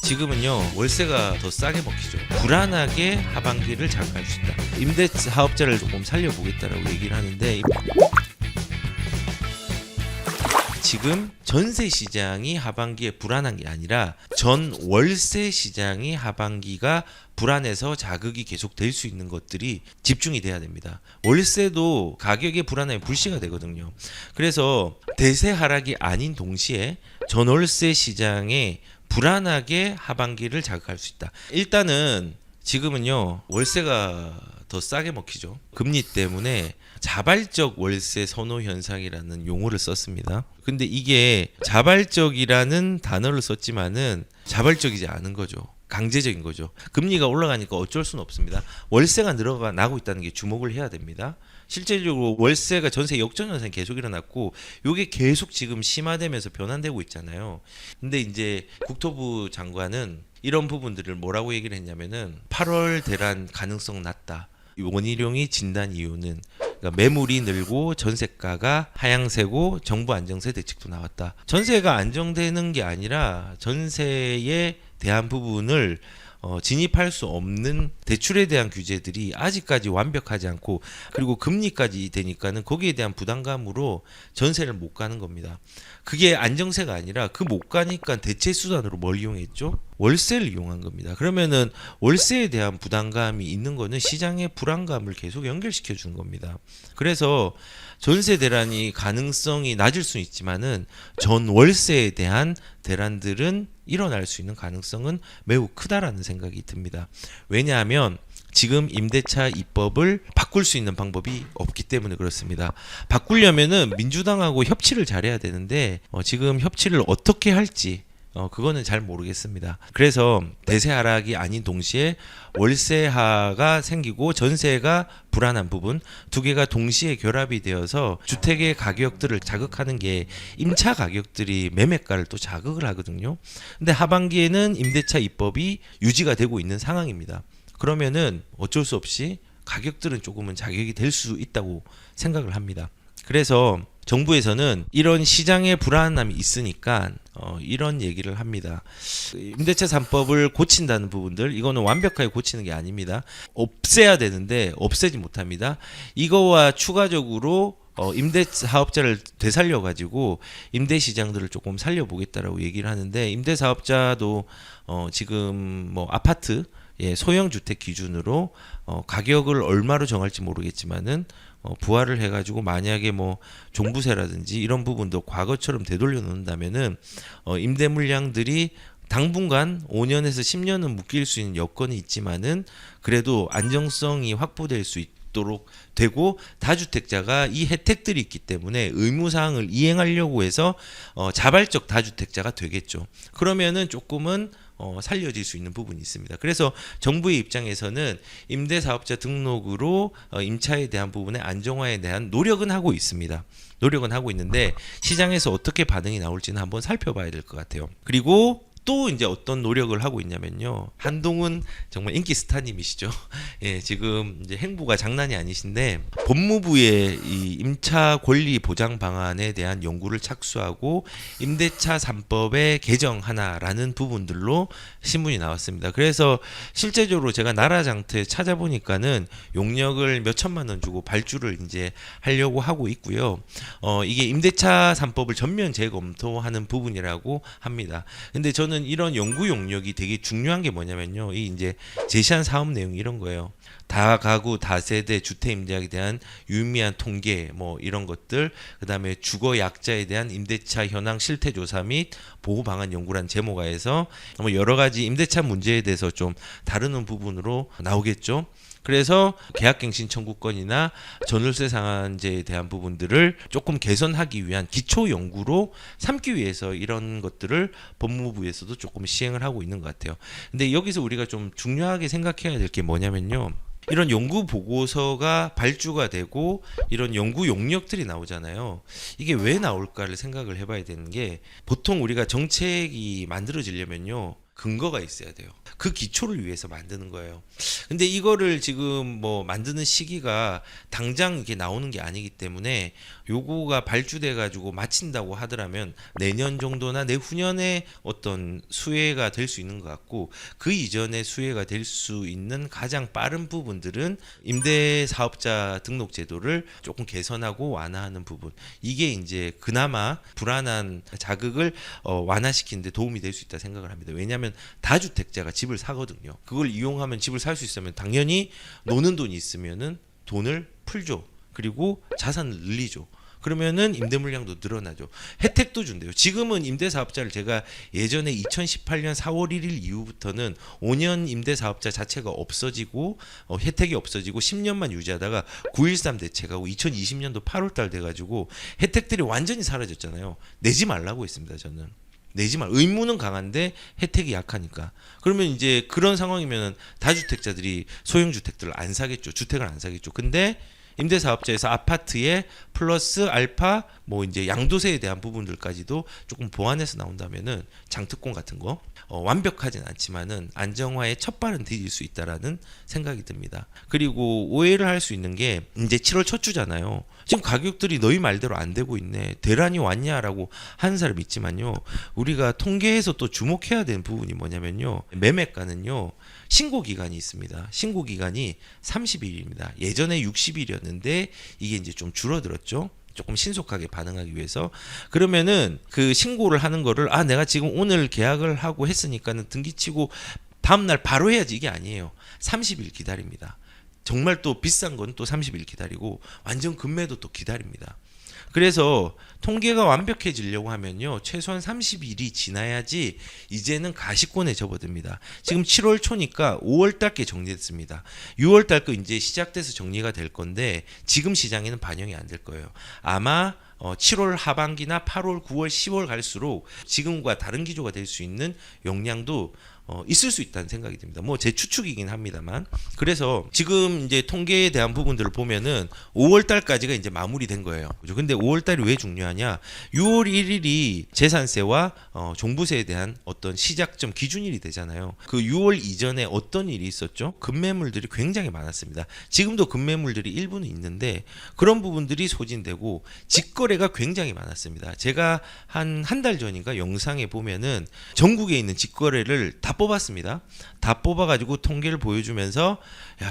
지금은요 월세가 더 싸게 먹히죠. 불안하게 하반기를 잘 갈 수 있다. 임대 사업자를 조금 살려보겠다라고 얘기를 하는데 지금 전세 시장이 하반기에 불안한 게 아니라 전 월세 시장이 하반기가 불안해서 자극이 계속 될 수 있는 것들이 집중이 돼야 됩니다. 월세도 가격의 불안함이 불씨가 되거든요. 그래서 대세 하락이 아닌 동시에 전 월세 시장에 불안하게 하반기를 자극할 수 있다. 일단은 지금은요 월세가 더 싸게 먹히죠. 금리 때문에 자발적 월세 선호 현상이라는 용어를 썼습니다. 근데 이게 자발적이라는 단어를 썼지만은 자발적이지 않은 거죠. 강제적인 거죠. 금리가 올라가니까 어쩔 수는 없습니다. 월세가 늘어나고 있다는 게 주목을 해야 됩니다. 실제적으로 월세가 전세 역전 현상이 계속 일어났고 이게 계속 지금 심화되면서 변환되고 있잖아요. 근데 이제 국토부 장관은 이런 부분들을 뭐라고 얘기를 했냐면은 8월 대란 가능성 낮다. 원희룡이 진단 이유는 그러니까 매물이 늘고 전세가가 하향세고 정부 안정세 대책도 나왔다. 전세가 안정되는 게 아니라 전세에 대한 부분을 진입할 수 없는 대출에 대한 규제들이 아직까지 완벽하지 않고 그리고 금리까지 되니까는 거기에 대한 부담감으로 전세를 못 가는 겁니다. 그게 안정세가 아니라 그 못 가니까 대체 수단으로 뭘 이용했죠? 월세를 이용한 겁니다. 그러면은 월세에 대한 부담감이 있는 거는 시장의 불안감을 계속 연결시켜 주는 겁니다. 그래서 전세 대란이 가능성이 낮을 수 있지만은 전 월세에 대한 대란들은 일어날 수 있는 가능성은 매우 크다라는 생각이 듭니다. 왜냐하면 지금 임대차 입법을 바꿀 수 있는 방법이 없기 때문에 그렇습니다. 바꾸려면은 민주당하고 협치를 잘해야 되는데 지금 협치를 어떻게 할지 그거는 잘 모르겠습니다. 그래서 대세 하락이 아닌 동시에 월세하가 생기고 전세가 불안한 부분 두 개가 동시에 결합이 되어서 주택의 가격들을 자극하는 게 임차 가격들이 매매가를 또 자극을 하거든요. 근데 하반기에는 임대차 입법이 유지가 되고 있는 상황입니다. 그러면은 어쩔 수 없이 가격들은 조금은 자격이 될 수 있다고 생각을 합니다. 그래서 정부에서는 이런 시장의 불안함이 있으니까 이런 얘기를 합니다. 임대차 3법을 고친다는 부분들 이거는 완벽하게 고치는 게 아닙니다. 없애야 되는데 없애지 못합니다. 이거와 추가적으로 임대 사업자를 되살려 가지고 임대 시장들을 조금 살려보겠다라고 얘기를 하는데 임대 사업자도 지금 뭐 아파트 소형 주택 기준으로 가격을 얼마로 정할지 모르겠지만은 부활을 해가지고 만약에 뭐 종부세라든지 이런 부분도 과거처럼 되돌려 놓는다면은 임대 물량들이 당분간 5년에서 10년은 묶일 수 있는 여건이 있지만은 그래도 안정성이 확보될 수 있도록 되고 다주택자가 이 혜택들이 있기 때문에 의무사항을 이행하려고 해서 자발적 다주택자가 되겠죠. 그러면은 조금은 살려질 수 있는 부분이 있습니다. 그래서 정부의 입장에서는 임대사업자 등록으로 임차에 대한 부분의 안정화에 대한 노력은 하고 있습니다. 노력은 하고 있는데 시장에서 어떻게 반응이 나올지는 한번 살펴봐야 될 것 같아요. 그리고 또 이제 어떤 노력을 하고 있냐면요. 한동훈 정말 인기 스타님이시죠. 예, 지금 이제 행보가 장난이 아니신데 법무부의 이 임차 권리 보장 방안에 대한 연구를 착수하고 임대차 3법의 개정하나라는 부분들로 신문이 나왔습니다. 그래서 실제적으로 제가 나라장터에 찾아보니까는 용역을 몇 천만 원 주고 발주를 이제 하려고 하고 있고요. 이게 임대차 3법을 전면 재검토하는 부분이라고 합니다. 근데 저는 이런 연구 용역이 되게 중요한 게 뭐냐면요. 이 이제 제시한 사업 내용이 이런 거예요. 다가구 다세대 주택 임대에 대한 유의미한 통계 뭐 이런 것들 그다음에 주거 약자에 대한 임대차 현황 실태 조사 및 보호 방안 연구란 제목하에서 뭐 여러 가지 임대차 문제에 대해서 좀 다루는 부분으로 나오겠죠. 그래서 계약갱신 청구권이나 전월세 상한제에 대한 부분들을 조금 개선하기 위한 기초 연구로 삼기 위해서 이런 것들을 법무부에서도 조금 시행을 하고 있는 것 같아요. 근데 여기서 우리가 좀 중요하게 생각해야 될 게 뭐냐면요. 이런 연구 보고서가 발주가 되고 이런 연구 용역들이 나오잖아요. 이게 왜 나올까를 생각을 해봐야 되는 게 보통 우리가 정책이 만들어지려면요. 근거가 있어야 돼요. 그 기초를 위해서 만드는 거예요. 근데 이거를 지금 뭐 만드는 시기가 당장 이게 나오는 게 아니기 때문에 요거가 발주돼 가지고 마친다고 하더라면 내년 정도나 내후년에 어떤 수혜가 될 수 있는 것 같고, 그 이전에 수혜가 될 수 있는 가장 빠른 부분들은 임대사업자 등록 제도를 조금 개선하고 완화하는 부분, 이게 이제 그나마 불안한 자극을 완화시키는 데 도움이 될 수 있다 생각을 합니다. 왜냐하면 다주택자가 집을 사거든요. 그걸 이용하면 집을 살 수 있으면 당연히 노는 돈이 있으면은 돈을 풀죠. 그리고 자산을 늘리죠. 그러면은 임대 물량도 늘어나죠. 혜택도 준대요. 지금은 임대사업자를 제가 예전에 2018년 4월 1일 이후부터는 5년 임대사업자 자체가 없어지고 혜택이 없어지고 10년만 유지하다가 9.13 대책하고 2020년도 8월달 돼가지고 혜택들이 완전히 사라졌잖아요. 내지 말라고 했습니다. 저는. 내지 말. 의무는 강한데 혜택이 약하니까. 그러면 이제 그런 상황이면 다주택자들이 소형주택들을 안 사겠죠. 주택을 안 사겠죠. 근데 임대사업자에서 아파트에 플러스 알파 뭐 이제 양도세에 대한 부분들까지도 조금 보완해서 나온다면은 장특권 같은 거 완벽하진 않지만은 안정화의 첫 발은 디딜 수 있다라는 생각이 듭니다. 그리고 오해를 할 수 있는 게 이제 7월 첫 주잖아요. 지금 가격들이 너희 말대로 안 되고 있네. 대란이 왔냐라고 하는 사람 있지만요. 우리가 통계에서 또 주목해야 되는 부분이 뭐냐면요. 매매가는요. 신고 기간이 있습니다. 신고 기간이 30일입니다. 예전에 60일이었는데 이게 이제 좀 줄어들었죠. 조금 신속하게 반응하기 위해서. 그러면은 그 신고를 하는 거를 내가 지금 오늘 계약을 하고 했으니까는 등기치고 다음 날 바로 해야지, 이게 아니에요. 30일 기다립니다. 정말 또 비싼 건 또 30일 기다리고 완전 급매도 또 기다립니다. 그래서 통계가 완벽해지려고 하면요, 최소한 30일이 지나야지 이제는 가시권에 접어듭니다. 지금 7월 초니까 5월 달께 정리됐습니다. 6월 달 거 이제 시작돼서 정리가 될 건데 지금 시장에는 반영이 안 될 거예요. 아마 7월 하반기나 8월, 9월, 10월 갈수록 지금과 다른 기조가 될 수 있는 용량도 있을 수 있다는 생각이 듭니다. 뭐 제 추측이긴 합니다만. 그래서 지금 이제 통계에 대한 부분들을 보면은 5월 달까지가 이제 마무리된 거예요. 그죠? 근데 5월 달이 왜 중요하냐? 6월 1일이 재산세와 종부세에 대한 어떤 시작점 기준일이 되잖아요. 그 6월 이전에 어떤 일이 있었죠? 급매물들이 굉장히 많았습니다. 지금도 급매물들이 일부는 있는데 그런 부분들이 소진되고 직거래가 굉장히 많았습니다. 제가 한 달 전인가 영상에 보면은 전국에 있는 직거래를 다 뽑았습니다. 다 뽑아가지고 통계를 보여주면서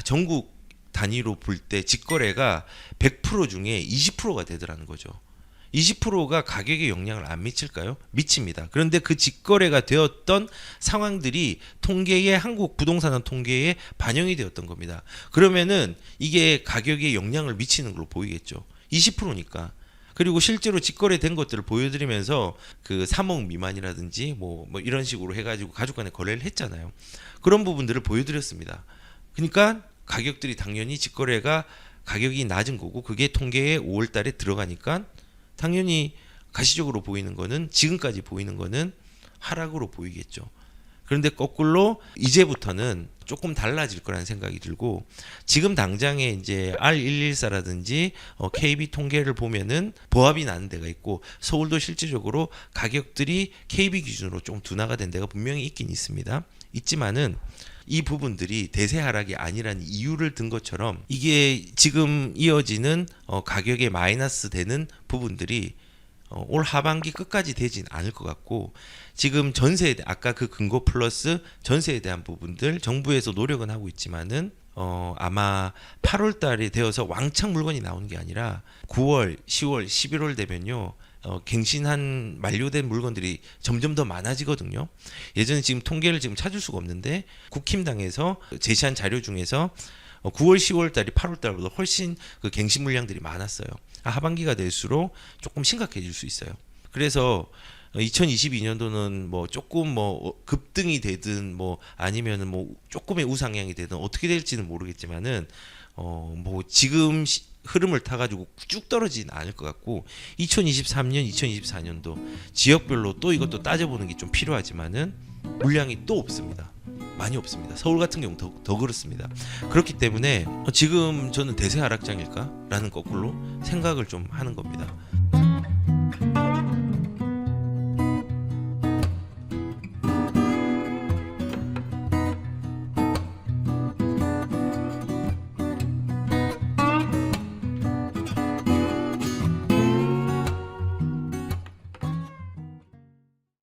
전국 단위로 볼 때 직거래가 100% 중에 20%가 되더라는 거죠. 20%가 가격에 영향을 안 미칠까요? 미칩니다. 그런데 그 직거래가 되었던 상황들이 통계에, 한국 부동산 통계에 반영이 되었던 겁니다. 그러면은 이게 가격에 영향을 미치는 걸로 보이겠죠. 20%니까. 그리고 실제로 직거래된 것들을 보여드리면서 그 3억 미만이라든지 뭐 이런 식으로 해가지고 가족 간에 거래를 했잖아요. 그런 부분들을 보여드렸습니다. 그러니까 가격들이 당연히 직거래가 가격이 낮은 거고 그게 통계에 5월 달에 들어가니까 당연히 가시적으로 보이는 거는, 지금까지 보이는 거는 하락으로 보이겠죠. 그런데 거꾸로 이제부터는 조금 달라질 거라는 생각이 들고, 지금 당장에 이제 R114라든지 KB 통계를 보면은 보합이 나는 데가 있고, 서울도 실질적으로 가격들이 KB 기준으로 좀 둔화가 된 데가 분명히 있긴 있습니다. 있지만은 이 부분들이 대세 하락이 아니라는 이유를 든 것처럼 이게 지금 이어지는 가격에 마이너스 되는 부분들이 올 하반기 끝까지 되진 않을 것 같고, 지금 전세에 아까 그 근거 플러스 전세에 대한 부분들 정부에서 노력은 하고 있지만은 아마 8월 달이 되어서 왕창 물건이 나오는 게 아니라 9월, 10월, 11월 되면요. 갱신한 만료된 물건들이 점점 더 많아지거든요. 예전에 지금 통계를 지금 찾을 수가 없는데 국힘당에서 제시한 자료 중에서 9월, 10월 달이 8월 달보다 훨씬 그 갱신 물량들이 많았어요. 하반기가 될수록 조금 심각해질 수 있어요. 그래서 2022년도는 뭐 조금 뭐 급등이 되든 뭐 아니면은 뭐 조금의 우상향이 되든 어떻게 될지는 모르겠지만은 뭐 지금 흐름을 타가지고 쭉 떨어지진 않을 것 같고, 2023년, 2024년도 지역별로 또 이것도 따져보는 게 좀 필요하지만은 물량이 또 없습니다. 많이 없습니다. 서울 같은 경우 더 그렇습니다. 그렇기 때문에 지금 저는 대세 하락장일까라는 거꾸로 생각을 좀 하는 겁니다.